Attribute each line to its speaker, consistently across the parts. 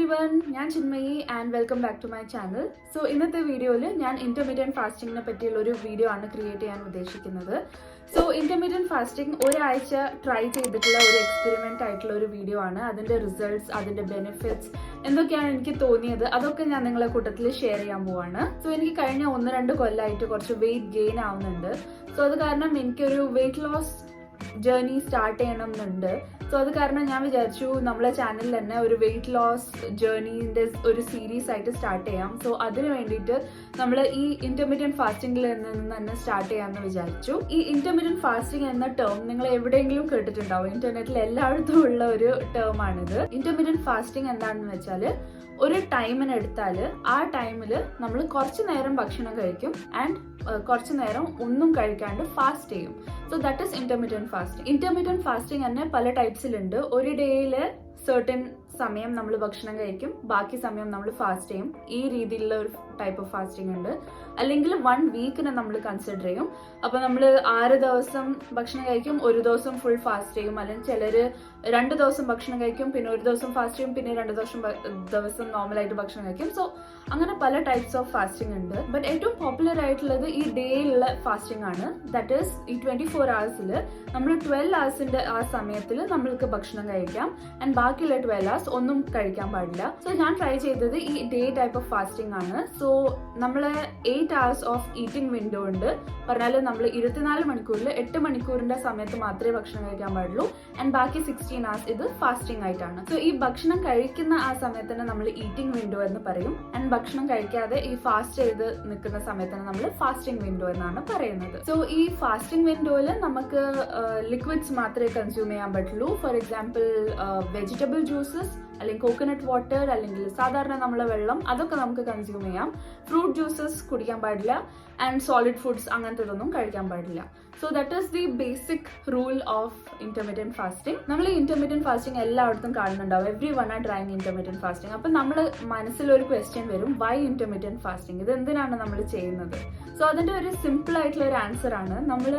Speaker 1: everyone, ഞാൻ Chinmayi and welcome back to my channel. So ഇന്നത്തെ വീഡിയോയിൽ ഞാൻ intermittent fasting നെ പറ്റിയുള്ള ഒരു വീഡിയോ ആണ് ക്രിയേറ്റ് ചെയ്യാൻ ഉദ്ദേശിക്കുന്നത്. So intermittent fasting ഒരാഴ്ച ട്രൈ ചെയ്തിട്ടുള്ള ഒരു എക്സ്പെരിമെന്റ് ആയിട്ടുള്ള ഒരു വീഡിയോ ആണ്. അതിന്റെ റിസൾട്ട്സ്, അതിന്റെ ബെനിഫിറ്റ്സ് എന്തൊക്കെയാണ് എനിക്ക് തോന്നിയത് അതൊക്കെ ഞാൻ നിങ്ങളെ കൂട്ടത്തിൽ ഷെയർ ചെയ്യാൻ പോവാണ്. സോ എനിക്ക് കഴിഞ്ഞ 1-2 കൊല്ലമായിട്ട് കുറച്ച് വെയിറ്റ് ഗെയിൻ ആവുന്നുണ്ട്. സോ അത് കാരണം എനിക്കൊരു വെയിറ്റ് ലോസ് ജേർണി സ്റ്റാർട്ട് ചെയ്യണം എന്നുണ്ട്. സോ അത് കാരണം ഞാൻ വിചാരിച്ചു നമ്മളെ ചാനലിൽ തന്നെ ഒരു വെയിറ്റ് ലോസ് ജേർണീൻ്റെ ഒരു സീരീസ് ആയിട്ട് സ്റ്റാർട്ട് ചെയ്യാം. സോ അതിന് വേണ്ടിയിട്ട് നമ്മൾ ഈ ഇന്റർമീഡിയറ്റ് ഫാസ്റ്റിംഗിൽ നിന്ന് തന്നെ സ്റ്റാർട്ട് ചെയ്യാമെന്ന് വിചാരിച്ചു. ഈ ഇന്റർമീഡിയറ്റ് ഫാസ്റ്റിംഗ് എന്ന ടേം നിങ്ങൾ എവിടെയെങ്കിലും കേട്ടിട്ടുണ്ടാവും. ഇന്റർനെറ്റിൽ എല്ലായിടത്തും ഉള്ള ഒരു ടേം ആണിത്. ഇന്റർമീഡിയറ്റ് ഫാസ്റ്റിംഗ് എന്താണെന്ന് വെച്ചാൽ ഒരു ടൈമിനെടുത്താൽ ആ ടൈമിൽ നമ്മൾ കുറച്ച് നേരം ഭക്ഷണം കഴിക്കും ആൻഡ് കുറച്ച് നേരം ഒന്നും കഴിക്കാണ്ട് ഫാസ്റ്റ് ചെയ്യും. So that is intermediate fasting. Intermediate fasting തന്നെ പല ടൈപ്സിലുണ്ട്. ഒരു ഡേയിൽ സർട്ടൻ സമയം നമ്മൾ ഭക്ഷണം കഴിക്കും, ബാക്കി സമയം നമ്മൾ ഫാസ്റ്റ് ചെയ്യും. ഈ രീതിയിലുള്ള ഒരു ടൈപ്പ് ഓഫ് ഫാസ്റ്റിംഗ് ഉണ്ട്. അല്ലെങ്കിൽ 1 വീക്കിനെ നമ്മൾ കൺസിഡർ ചെയ്യും. അപ്പൊ നമ്മൾ 6 ദിവസം ഭക്ഷണം കഴിക്കും, ഒരു ദിവസം ഫുൾ ഫാസ്റ്റ് ചെയ്യും. അല്ലെങ്കിൽ ചിലർ 2 ദിവസം ഭക്ഷണം കഴിക്കും, പിന്നെ ഒരു ദിവസം ഫാസ്റ്റ് ചെയ്യും, പിന്നെ 2 ദിവസം നോർമലായിട്ട് ഭക്ഷണം കഴിക്കും. സോ അങ്ങനെ പല ടൈപ്സ് ഓഫ് ഫാസ്റ്റിംഗ് ഉണ്ട്. ബട്ട് ഏറ്റവും പോപ്പുലർ ആയിട്ടുള്ളത് ഈ ഡേയിലുള്ള ഫാസ്റ്റിംഗ് ആണ്. ദാറ്റ് ഈസ് ഈ 24 hours നമ്മൾ 12 hours ആ സമയത്തിൽ നമ്മൾക്ക് ഭക്ഷണം കഴിക്കാം ആൻഡ് ബാക്കിയുള്ള 12 hours ഒന്നും കഴിക്കാൻ പാടില്ല. സോ ഞാൻ ട്രൈ ചെയ്തത് ഈ ഡേ ടൈപ്പ് ഓഫ് ഫാസ്റ്റിംഗ് ആണ്. സോ നമ്മള് 8 hours ഓഫ് ഈറ്റിംഗ് വിൻഡോ ഉണ്ട്. പറഞ്ഞാൽ നമ്മൾ 24 മണിക്കൂറിൽ 8 മണിക്കൂറിന്റെ സമയത്ത് മാത്രമേ ഭക്ഷണം കഴിക്കാൻ പാടുള്ളൂ ആൻഡ് ബാക്കി 16 hours ഇത് ഫാസ്റ്റിംഗ് ആയിട്ടാണ്. സോ ഈ ഭക്ഷണം കഴിക്കുന്ന ആ സമയത്തിന് നമ്മൾ ഈറ്റിംഗ് വിൻഡോ എന്ന് പറയും ആൻഡ് ഭക്ഷണം കഴിക്കാതെ ഈ ഫാസ്റ്റ് ചെയ്ത് നിൽക്കുന്ന സമയത്തിന് നമ്മൾ ഫാസ്റ്റിംഗ് വിൻഡോ എന്നാണ് പറയുന്നത്. സോ ഈ ഫാസ്റ്റിംഗ് വിൻഡോയിൽ നമുക്ക് ലിക്വിഡ്സ് മാത്രമേ കൺസ്യൂം ചെയ്യാൻ പറ്റുള്ളൂ. ഫോർ എക്സാമ്പിൾ വെജിറ്റബിൾ ജ്യൂസസ് അല്ലെങ്കിൽ കോക്കനട്ട് വാട്ടർ അല്ലെങ്കിൽ സാധാരണ നമ്മളെ വെള്ളം അതൊക്കെ നമുക്ക് കൺസ്യൂം ചെയ്യാം. ഫ്രൂട്ട് ജ്യൂസസ് കുടിക്കാൻ പാടില്ല ആൻഡ് സോളിഡ് ഫുഡ്സ് അങ്ങനത്തതൊന്നും കഴിക്കാൻ പാടില്ല. So that is the basic rule of intermediate fasting. നമ്മൾ ഈ ഇന്റർമീഡിയറ്റ് ഫാസ്റ്റിംഗ് എല്ലായിടത്തും കാണുന്നുണ്ടാവും. Every one are trying intermediate fasting. അപ്പം നമ്മൾ മനസ്സിലൊരു ക്വസ്റ്റ്യൻ വരും, വൈ ഇന്റർമീഡിയറ്റ് ഫാസ്റ്റിംഗ്? ഇത് എന്തിനാണ് നമ്മൾ ചെയ്യുന്നത്? സോ അതിന്റെ ഒരു സിമ്പിൾ ആയിട്ടുള്ള ഒരു ആൻസർ ആണ്, നമ്മൾ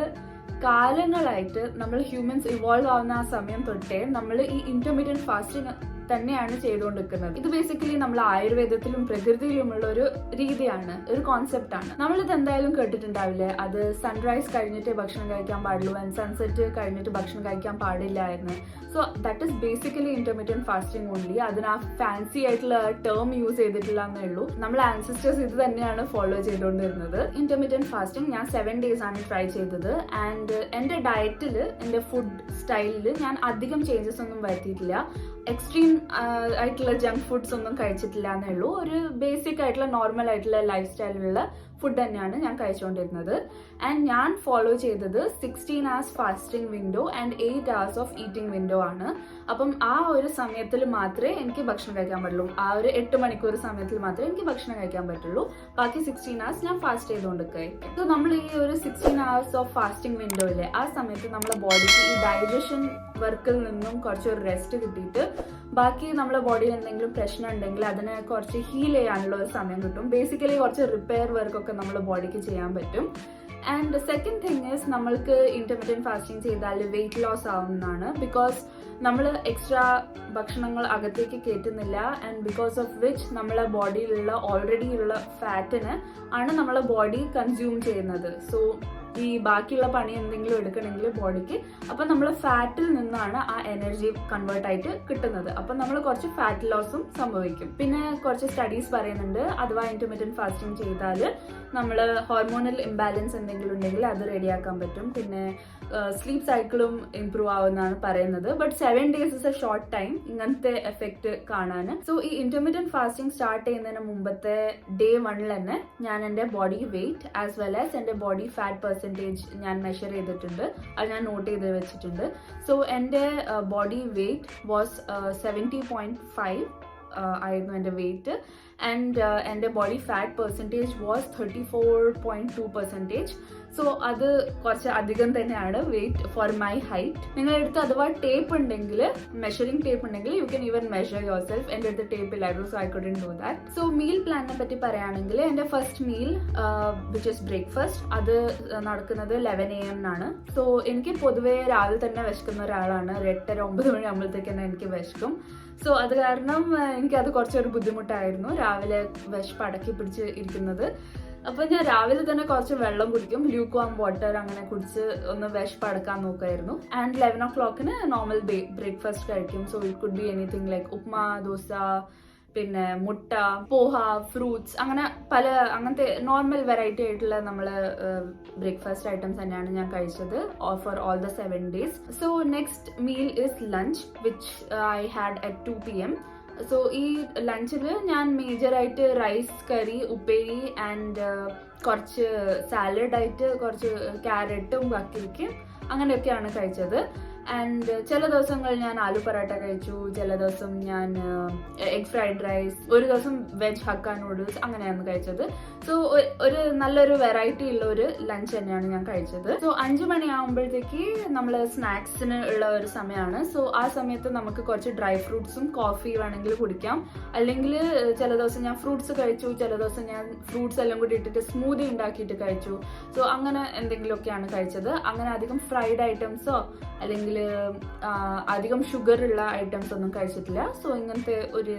Speaker 1: കാലങ്ങളായിട്ട് നമ്മൾ ഹ്യൂമൻസ് ഇവോൾവ് ആവുന്ന ആ സമയം തൊട്ടേ നമ്മൾ ഈ ഇന്റർമീഡിയറ്റ് ഫാസ്റ്റിംഗ് തന്നെയാണ് ചെയ്തുകൊണ്ടിരിക്കുന്നത്. ഇത് ബേസിക്കലി നമ്മൾ ആയുർവേദത്തിലും പ്രകൃതിയിലുമുള്ള ഒരു രീതിയാണ്, ഒരു കോൺസെപ്റ്റ് ആണ്. നമ്മളിത് എന്തായാലും കേട്ടിട്ടുണ്ടാവില്ലേ, അത് സൺറൈസ് കഴിഞ്ഞിട്ട് ഭക്ഷണം കഴിക്കാൻ പാടുള്ളൂ ആൻഡ് സൺസെറ്റ് കഴിഞ്ഞിട്ട് ഭക്ഷണം കഴിക്കാൻ പാടില്ല എന്ന്. So that is basically intermediate fasting only. അതിന് ആ ഫാൻസി ആയിട്ടുള്ള ടേം യൂസ് ചെയ്തിട്ടില്ല എന്നേ ഉള്ളൂ. നമ്മൾ ആൻസിസ്റ്റേഴ്സ് ഇത് തന്നെയാണ് ഫോളോ ചെയ്തുകൊണ്ടിരുന്നത്. ഇന്റർമീഡിയറ്റ് ഫാസ്റ്റിംഗ് ഞാൻ 7 days ആണ് ട്രൈ ചെയ്തത് ആൻഡ് എൻ്റെ ഡയറ്റിൽ, എൻ്റെ ഫുഡ് സ്റ്റൈലിൽ ഞാൻ അധികം ചേഞ്ചസ് ഒന്നും വരുത്തിയിട്ടില്ല. എക്സ്ട്രീം ആയിട്ടുള്ള ജങ്ക് ഫുഡ്സ് ഒന്നും കഴിച്ചിട്ടില്ല എന്നേ ഉള്ളൂ. ഒരു ബേസിക് ആയിട്ടുള്ള നോർമൽ ആയിട്ടുള്ള ലൈഫ് സ്റ്റൈലിലുള്ള ഫുഡ് തന്നെയാണ് ഞാൻ കഴിച്ചുകൊണ്ടിരുന്നത്. ആൻഡ് ഞാൻ ഫോളോ ചെയ്തത് 16 hours fasting window and 8 hours of eating window ആണ്. അപ്പം ആ ഒരു സമയത്തിൽ മാത്രമേ എനിക്ക് ഭക്ഷണം കഴിക്കാൻ പറ്റുള്ളൂ. ആ ഒരു 8 മണിക്കൂർ സമയത്തിൽ മാത്രമേ എനിക്ക് ഭക്ഷണം കഴിക്കാൻ പറ്റുള്ളൂ. ബാക്കി 16 hours ഞാൻ ഫാസ്റ്റ് ചെയ്തുകൊണ്ടിരിക്കും. സോ നമ്മൾ ഈ ഒരു 16 hours ഓഫ് ഫാസ്റ്റിംഗ് വിൻഡോയിലെ ആ സമയത്ത് നമ്മുടെ ബോഡിക്ക് ഈ ഡൈജഷൻ വർക്കിൽ നിന്നും കുറച്ചൊരു റെസ്റ്റ് കിട്ടിയിട്ട് ബാക്കി നമ്മുടെ ബോഡിയിൽ എന്തെങ്കിലും പ്രശ്നം ഉണ്ടെങ്കിൽ അതിനെ കുറച്ച് ഹീൽ ചെയ്യാനുള്ള ഒരു സമയം കിട്ടും. ബേസിക്കലി കുറച്ച് റിപ്പയർ വർക്കൊക്കെ നമ്മുടെ ബോഡിക്ക് ചെയ്യാൻ പറ്റും. ആൻഡ് സെക്കൻഡ് തിങ് ഈസ്, നമ്മൾക്ക് ഇന്റർമീഡിയറ്റ് ഫാസ്റ്റിംഗ് ചെയ്താൽ വെയിറ്റ് ലോസ് ആവുന്നതാണ്. ബിക്കോസ് നമ്മൾ എക്സ്ട്രാ ഭക്ഷണങ്ങൾ അകത്തേക്ക് കയറ്റുന്നില്ല ആൻഡ് ബിക്കോസ് ഓഫ് വിച്ച് നമ്മളെ ബോഡിയിലുള്ള ഓൾറെഡി ഉള്ള ഫാറ്റിന് ആണ് നമ്മളെ ബോഡി കൺസ്യൂം ചെയ്യുന്നത്. സോ ഈ ബാക്കിയുള്ള പണി എന്തെങ്കിലും എടുക്കണമെങ്കിൽ ബോഡിക്ക്, അപ്പം നമ്മൾ ഫാറ്റിൽ നിന്നാണ് ആ എനർജി കൺവേർട്ട് ആയിട്ട് കിട്ടുന്നത്. അപ്പം നമ്മൾ കുറച്ച് ഫാറ്റ് ലോസും സംഭവിക്കും. പിന്നെ കുറച്ച് സ്റ്റഡീസ് പറയുന്നുണ്ട്, അഥവാ ഇന്റർമീഡിയറ്റ് ഫാസ്റ്റിംഗ് ചെയ്താൽ നമ്മൾ ഹോർമോണൽ ഇംബാലൻസ് എന്തെങ്കിലും ഉണ്ടെങ്കിൽ അത് റെഡിയാക്കാൻ പറ്റും. പിന്നെ സ്ലീപ്പ് സൈക്കിളും ഇംപ്രൂവ് ആവുമെന്നാണ് പറയുന്നത്. But 7 days is A short time ഇങ്ങനത്തെ എഫക്റ്റ് കാണാൻ. സോ ഈ ഇന്റർമീഡിയറ്റ് ഫാസ്റ്റിംഗ് സ്റ്റാർട്ട് ചെയ്യുന്നതിന് മുമ്പത്തെ day 1 തന്നെ ഞാൻ എൻ്റെ body weight as well as എൻ്റെ ബോഡി ഫാറ്റ് പെർസെൻറ്റേജ് ഞാൻ മെഷർ ചെയ്തിട്ടുണ്ട്. അത് ഞാൻ നോട്ട് ചെയ്ത് വെച്ചിട്ടുണ്ട്. സോ എൻ്റെ ബോഡി വെയിറ്റ് വാസ് 70.5 ആയിരുന്നു എൻ്റെ വെയിറ്റ് ആൻഡ് എൻ്റെ body fat percentage was 34.2%. So അത് കുറച്ച് അധികം തന്നെയാണ് വെയിറ്റ് ഫോർ മൈ ഹൈറ്റ്. നിങ്ങളുടെ അടുത്ത് അഥവാ ടേപ്പ് ഉണ്ടെങ്കിൽ, മെഷറിംഗ് ടേപ്പ് ഉണ്ടെങ്കിൽ you can even measure yourself. എൻ്റെ അടുത്ത് ടേപ്പ് ഇല്ലായിരുന്നു, so I couldn't do that. So meal പ്ലാനിനെ പറ്റി പറയുകയാണെങ്കിൽ എൻ്റെ first meal which is breakfast, അത് നടക്കുന്നത് 11 AM സോ എനിക്ക് പൊതുവേ രാവിലെ തന്നെ വിശക്കുന്ന ഒരാളാണ്. 8-9 മണി ആകുമ്പോഴത്തേക്ക് തന്നെ എനിക്ക് വിശക്കും. സോ അത് കാരണം എനിക്കത് കുറച്ചൊരു ബുദ്ധിമുട്ടായിരുന്നു, രാവിലെ വിശപ്പ് അടക്കി പിടിച്ച് ഇരിക്കുന്നത്. അപ്പൊ ഞാൻ രാവിലെ തന്നെ കുറച്ച് വെള്ളം കുടിക്കും, ലൂക്ക് വാം വാട്ടർ അങ്ങനെ കുടിച്ച് ഒന്ന് വിശപ്പ് അടക്കാൻ നോക്കായിരുന്നു. ആൻഡ് 11 o'clock നോർമൽ ബ്രേക്ക്ഫാസ്റ്റ് കഴിക്കും. So it could be anything like upma, dosa, പിന്നെ മുട്ട, പോഹ, ഫ്രൂട്ട്സ്, അങ്ങനെ പല അങ്ങനത്തെ നോർമൽ വെറൈറ്റി ആയിട്ടുള്ള നമ്മള് ബ്രേക്ക്ഫാസ്റ്റ് ഐറ്റംസ് തന്നെയാണ് ഞാൻ കഴിച്ചത് for all the 7 days. So next meal is lunch which I had at 2 PM. So ഈ ലഞ്ചിൽ ഞാൻ മേജറായിട്ട് റൈസ്, കറി, ഉപ്പേരി ആൻഡ് കുറച്ച് സാലഡായിട്ട് കുറച്ച് ക്യാരറ്റും കക്കിരിക്കും അങ്ങനെയൊക്കെയാണ് കഴിച്ചത്. ആൻഡ് ചില ദിവസങ്ങൾ ഞാൻ ആലു പറാട്ട കഴിച്ചു, ചില ദിവസം ഞാൻ എഗ് ഫ്രൈഡ് റൈസ്, ഒരു ദിവസം വെജ് ഹക്ക നൂഡിൽസ് അങ്ങനെയാണ് കഴിച്ചത്. സോ ഒരു നല്ലൊരു വെറൈറ്റി ഉള്ള ഒരു ലഞ്ച് തന്നെയാണ് ഞാൻ കഴിച്ചത്. സോ 5 മണിയാകുമ്പോഴത്തേക്ക് നമ്മൾ സ്നാക്സിന് ഉള്ള ഒരു സമയമാണ്. സോ ആ സമയത്ത് നമുക്ക് കുറച്ച് ഡ്രൈ ഫ്രൂട്ട്സും കോഫി വേണമെങ്കിൽ കുടിക്കാം. അല്ലെങ്കിൽ ചില ദിവസം ഞാൻ ഫ്രൂട്ട്സ് കഴിച്ചു, ചില ദിവസം ഞാൻ ഫ്രൂട്ട്സ് എല്ലാം കൂടി ഇട്ടിട്ട് സ്മൂതി ഉണ്ടാക്കിയിട്ട് കഴിച്ചു. സോ അങ്ങനെ എന്തെങ്കിലുമൊക്കെയാണ് കഴിച്ചത്. അങ്ങനെ അധികം ഫ്രൈഡ് ഐറ്റംസോ അല്ലെങ്കിൽ അധികം ഷുഗർ ഉള്ള ഐറ്റംസ് ഒന്നും കഴിച്ചിട്ടില്ല. സോ ഇങ്ങനത്തെ ഒരു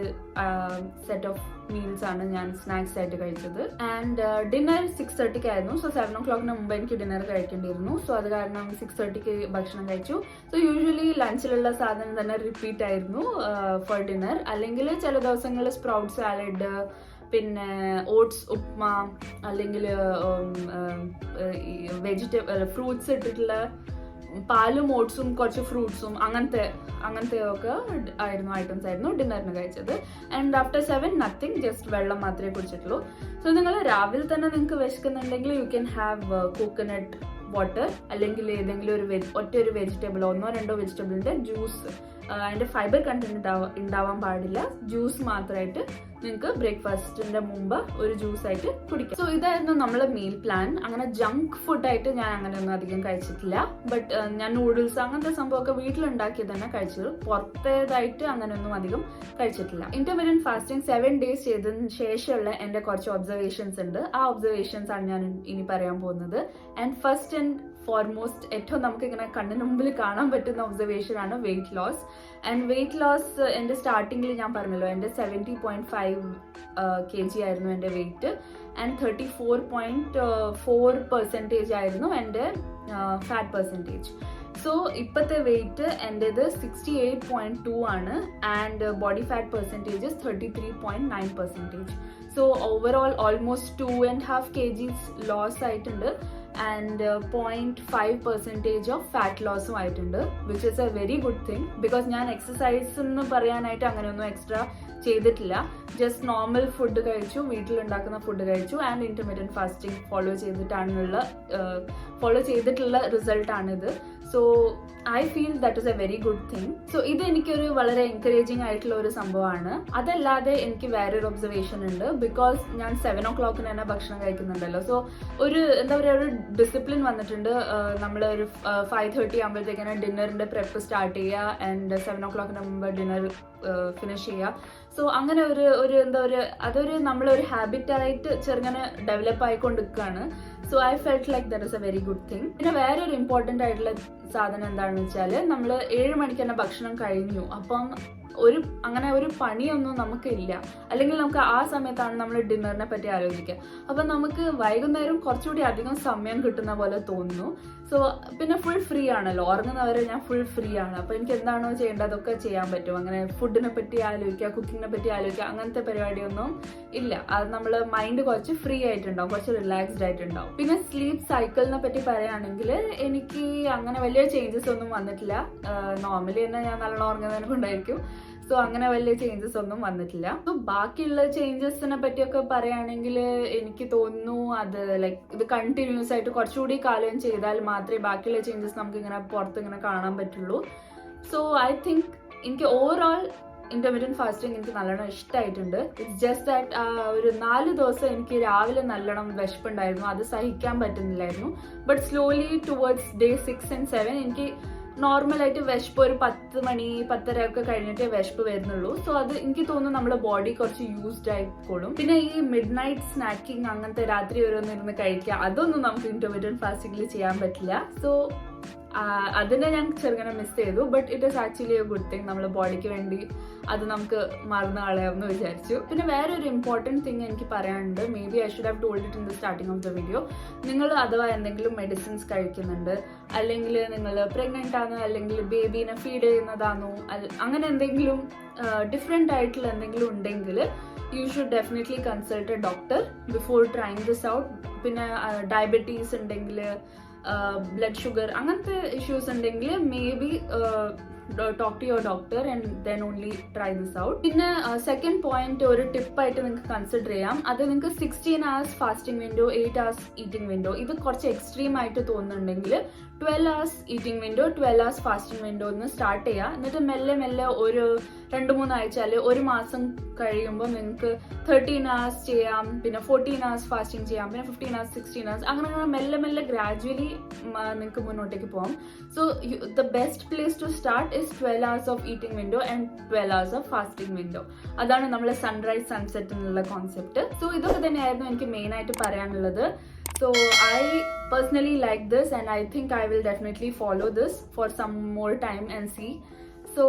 Speaker 1: സെറ്റ് ഓഫ് മീൽസ് ആണ് ഞാൻ സ്നാക്സ് ആയിട്ട് കഴിച്ചത്. ആൻഡ് ഡിന്നർ 6:30 ആയിരുന്നു. സോ 7 o'clock മുമ്പ് എനിക്ക് ഡിന്നർ കഴിക്കേണ്ടിയിരുന്നു. സോ അത് കാരണം 6:30 ഭക്ഷണം കഴിച്ചു. സോ യൂഷ്വലി ലഞ്ചിലുള്ള സാധനം തന്നെ റിപ്പീറ്റ് ആയിരുന്നു ഫോർ ഡിന്നർ. അല്ലെങ്കിൽ ചില ദിവസങ്ങളിൽ സ്പ്രൗട്ട് സാലഡ്, പിന്നെ ഓട്സ് ഉപ്മ, അല്ലെങ്കിൽ ഫ്രൂട്ട്സ് ഇട്ടിട്ടുള്ള പാലും ഓട്സും കുറച്ച് ഫ്രൂട്ട്സും അങ്ങനത്തെ ഒക്കെ ആയിരുന്നു ഐറ്റംസ് ആയിരുന്നു ഡിന്നറിന് കഴിച്ചത്. ആൻഡ് ആഫ്റ്റർ 7 നത്തിങ്, ജസ്റ്റ് വെള്ളം മാത്രമേ കുടിച്ചിട്ടുള്ളൂ. സോ നിങ്ങൾ രാവിലെ തന്നെ നിങ്ങൾക്ക് വിശക്കുന്നുണ്ടെങ്കിൽ you can have coconut water, അല്ലെങ്കിൽ ഏതെങ്കിലും ഒരു വെജിറ്റബിൾ, 1-2 വെജിറ്റബിളിന്റെ ജ്യൂസ്. അതിന്റെ ഫൈബർ കണ്ടന്റ് ഉണ്ടാവാൻ പാടില്ല. ജ്യൂസ് മാത്രമായിട്ട് നിങ്ങൾക്ക് ബ്രേക്ക്ഫാസ്റ്റിന്റെ മുമ്പ് ഒരു ജ്യൂസ് ആയിട്ട് കുടിക്കാം. സോ ഇതായിരുന്നു നമ്മളെ മീൽ പ്ലാൻ. അങ്ങനെ ജങ്ക് ഫുഡായിട്ട് ഞാൻ അങ്ങനെയൊന്നും അധികം കഴിച്ചിട്ടില്ല. ബട്ട് ഞാൻ നൂഡിൽസ് അങ്ങനത്തെ സംഭവമൊക്കെ വീട്ടിലുണ്ടാക്കി തന്നെ കഴിച്ചത്, പുറത്തേതായിട്ട് അങ്ങനെയൊന്നും അധികം കഴിച്ചിട്ടില്ല. ഇന്റർമിറ്റന്റ് ഫാസ്റ്റിംഗ് 7 days ചെയ്തതിന് ശേഷമുള്ള എന്റെ കുറച്ച് ഒബ്സർവേഷൻസ് ഉണ്ട്. ആ ഒബ്സർവേഷൻസ് ആണ് ഞാൻ ഇനി പറയാൻ പോകുന്നത്. ആൻഡ് ഫസ്റ്റ് ആൻഡ് ഫോർമോസ്റ്റ് ഏറ്റവും നമുക്ക് ഇങ്ങനെ കണ്ണിന് മുമ്പിൽ കാണാൻ പറ്റുന്ന ഒബ്സർവേഷൻ ആണ് weight loss. And weight loss എന്റെ സ്റ്റാർട്ടിങ്ങിൽ ഞാൻ പറഞ്ഞല്ലോ, എന്റെ 70.5 kg ആയിരുന്നു എന്റെ വെയിറ്റ്. ആൻഡ് 34.4% ആയിരുന്നു എന്റെ ഫാറ്റ് പെർസെൻറ്റേജ്. സോ ഇപ്പോഴത്തെ വെയിറ്റ് എൻ്റെത് 68.2 ആണ്. And body fat percentage 33.9%. So overall almost 2.5 kgs loss ആയിട്ടുണ്ട്. ആൻഡ് 0.5% ഓഫ് ഫാറ്റ് ലോസും ആയിട്ടുണ്ട്, which is a very good thing. Because ഞാൻ എക്സസൈസ് എന്ന് പറയാനായിട്ട് അങ്ങനെയൊന്നും എക്സ്ട്രാ ചെയ്തിട്ടില്ല. ജസ്റ്റ് നോർമൽ ഫുഡ് കഴിച്ചു, വീട്ടിലുണ്ടാക്കുന്ന ഫുഡ് കഴിച്ചു, ആൻഡ് ഇന്റർമീഡിയറ്റ് ഫാസ്റ്റിംഗ് ഫോളോ ചെയ്തിട്ടുള്ള റിസൾട്ടാണിത്. So I feel that is a very good thing. So ഇത് എനിക്കൊരു വളരെ എൻകറേജിങ് ആയിട്ടുള്ള ഒരു സംഭവമാണ്. അതല്ലാതെ എനിക്ക് വേറൊരു ഒബ്സർവേഷൻ ഉണ്ട്. ബിക്കോസ് ഞാൻ 7 o'clock തന്നെ ഭക്ഷണം കഴിക്കുന്നുണ്ടല്ലോ. സോ ഒരു എന്താ പറയുക, ഒരു ഡിസിപ്ലിൻ വന്നിട്ടുണ്ട്. നമ്മൾ ഒരു 5:30 ആകുമ്പോഴത്തേക്കാണ് ഡിന്നറിന്റെ പ്രെപ്പ് സ്റ്റാർട്ട് ചെയ്യുക. ആൻഡ് 7 o'clock മുമ്പ് ഡിന്നർ ഫിനിഷ് ചെയ്യുക. സോ അങ്ങനെ അതൊരു നമ്മളൊരു ഹാബിറ്റായിട്ട് ചെറുങ്ങനെ ഡെവലപ്പ് ആയിക്കൊണ്ടിരിക്കുകയാണ്. So I felt like that is a very good thing. പിന്നെ വേറൊരു ഇമ്പോർട്ടൻ്റ് ആയിട്ടുള്ള സാധനം എന്താണെന്ന് വെച്ചാൽ, നമ്മൾ 7 മണിക്ക് തന്നെ ഭക്ഷണം കഴിഞ്ഞു, അപ്പം അങ്ങനെ ഒരു പണിയൊന്നും നമുക്കില്ല. അല്ലെങ്കിൽ നമുക്ക് ആ സമയത്താണ് നമ്മൾ ഡിന്നറിനെ പറ്റി ആലോചിക്കുക. അപ്പം നമുക്ക് വൈകുന്നേരം കുറച്ചുകൂടി അധികം സമയം കിട്ടുന്ന പോലെ തോന്നുന്നു. സോ പിന്നെ ഫുൾ ഫ്രീ ആണല്ലോ, ഉറങ്ങുന്നവരെ ഞാൻ ഫുൾ ഫ്രീ ആണ്. അപ്പം എനിക്ക് എന്താണോ ചെയ്യേണ്ടത് അതൊക്കെ ചെയ്യാൻ പറ്റും. അങ്ങനെ ഫുഡിനെ പറ്റി ആലോചിക്കുക, കുക്കിങ്ങിനെ പറ്റി ആലോചിക്കുക, അങ്ങനത്തെ പരിപാടിയൊന്നും ഇല്ല. അത് നമ്മൾ മൈൻഡ് കുറച്ച് ഫ്രീ ആയിട്ടുണ്ടാവും, കുറച്ച് റിലാക്സ്ഡ് ആയിട്ടുണ്ടാവും. പിന്നെ സ്ലീപ്പ് സൈക്കിളിനെ പറ്റി പറയുകയാണെങ്കിൽ എനിക്ക് അങ്ങനെ വലിയ ചേഞ്ചസ് ഒന്നും വന്നിട്ടില്ല. നോർമലി തന്നെ ഞാൻ നല്ലോണം ഉറങ്ങുന്നതിനെ കൊണ്ടായിരിക്കും. സോ അങ്ങനെ വലിയ ചേഞ്ചസ് ഒന്നും വന്നിട്ടില്ല. സോ ബാക്കിയുള്ള ചേഞ്ചസിനെ പറ്റിയൊക്കെ പറയുകയാണെങ്കിൽ എനിക്ക് തോന്നുന്നു അത് ലൈക്ക് ഇത് കണ്ടിന്യൂസ് ആയിട്ട് കുറച്ചുകൂടി കാലം ചെയ്താൽ മാത്രമേ ബാക്കിയുള്ള ചേഞ്ചസ് നമുക്ക് ഇങ്ങനെ പുറത്ത് ഇങ്ങനെ കാണാൻ പറ്റുള്ളൂ. സോ ഐ തിങ്ക് എനിക്ക് ഓവറോൾ ഇന്റർമീഡിയറ്റ് ഫാസ്റ്റിംഗ് എനിക്ക് നല്ലോണം ഇഷ്ടമായിട്ടുണ്ട്. ഇറ്റ്സ് ജസ്റ്റ് ദാറ്റ് ഒരു 4 ദിവസം എനിക്ക് രാവിലെ നല്ലോണം വിശപ്പുണ്ടായിരുന്നു, അത് സഹിക്കാൻ പറ്റുന്നില്ലായിരുന്നു. But slowly towards day 6 and 7 എനിക്ക് നോർമലായിട്ട് വിശപ്പ് ഒരു 10 മണി 10:30 ഒക്കെ കഴിഞ്ഞിട്ടേ വിശപ്പ് വരുന്നുള്ളൂ. സോ അത് എനിക്ക് തോന്നുന്നു നമ്മുടെ ബോഡി കുറച്ച് യൂസ്ഡ് ആയിക്കോളും. പിന്നെ ഈ മിഡ് നൈറ്റ് സ്നാക്കിങ് അങ്ങനത്തെ രാത്രി ഓരോന്നിരുന്ന് കഴിക്കുക, അതൊന്നും നമുക്ക് ഇന്റർമീഡിയറ്റ് ഫാസ്റ്റിംഗിൽ ചെയ്യാൻ പറ്റില്ല. സോ അതിനെ ഞാൻ ചെറുങ്ങനെ മിസ് ചെയ്തു. But it is actually A good thing. നമ്മുടെ ബോഡിക്ക് വേണ്ടി അത് നമുക്ക് മറന്നു കളയാമെന്ന് വിചാരിച്ചു. പിന്നെ വേറൊരു ഇമ്പോർട്ടൻറ്റ് തിങ് എനിക്ക് പറയാനുണ്ട്. May be I should have told it in the starting of the video. നിങ്ങൾ അഥവാ എന്തെങ്കിലും മെഡിസിൻസ് കഴിക്കുന്നുണ്ട്, അല്ലെങ്കിൽ നിങ്ങൾ പ്രഗ്നൻ്റ് ആണ്, അല്ലെങ്കിൽ ബേബീനെ ഫീഡ് ചെയ്യുന്നതാണോ, അങ്ങനെ എന്തെങ്കിലും ഡിഫറെൻ്റ് ആയിട്ടുള്ള എന്തെങ്കിലും ഉണ്ടെങ്കിൽ you should definitely consult a doctor before trying this out. പിന്നെ ഡയബറ്റീസ് ഉണ്ടെങ്കിൽ, ബ്ലഡ് ഷുഗർ അങ്ങനത്തെ ഇഷ്യൂസ് ഉണ്ടെങ്കിൽ may be talk to your doctor and then only try this out. പിന്നെ സെക്കൻഡ് പോയിന്റ് ഒരു ടിപ്പായിട്ട് നിങ്ങൾക്ക് കൺസിഡർ ചെയ്യാം. അത് നിങ്ങൾക്ക് 16 hours fasting window, 8 hours eating window, ഇത് കുറച്ച് എക്സ്ട്രീം ആയിട്ട് തോന്നുന്നുണ്ടെങ്കിൽ 12 hours eating window, 12 hours fasting window ഒന്ന് സ്റ്റാർട്ട് ചെയ്യുക. എന്നിട്ട് മെല്ലെ മെല്ലെ ഒരു 2-3 ആഴ്ച അല്ലെങ്കിൽ ഒരു മാസം കഴിയുമ്പോൾ നിങ്ങൾക്ക് 13 hours ചെയ്യാം, പിന്നെ 14 hours ഫാസ്റ്റിംഗ് ചെയ്യാം, പിന്നെ 15 hours, 16 hours, അങ്ങനെ മെല്ലെ മെല്ലെ ഗ്രാജുവലി നിങ്ങൾക്ക് മുന്നോട്ടേക്ക് പോകാം. So the best place to start is 12 hours of eating window and 12 hours of fasting window. അതാണ് നമ്മളെ സൺറൈസ് സൺസെറ്റ് എന്നുള്ള കോൺസെപ്റ്റ്. സോ ഇതൊക്കെ തന്നെയായിരുന്നു എനിക്ക് മെയിൻ ആയിട്ട് പറയാനുള്ളത്. So I personally like this and I think I will definitely follow this for some more time and see. So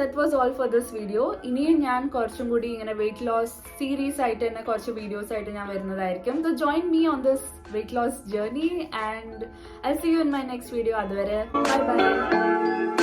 Speaker 1: that was all for this video. ഇനിയും ഞാൻ കുറച്ചും കൂടി ഇങ്ങനെ വെയിറ്റ് ലോസ് സീരീസ് ആയിട്ട് തന്നെ കുറച്ച് വീഡിയോസ് ആയിട്ട് ഞാൻ വരുന്നതായിരിക്കും. So join me on this weight loss journey and I'll see you in my next video. അതുവരെ bye bye.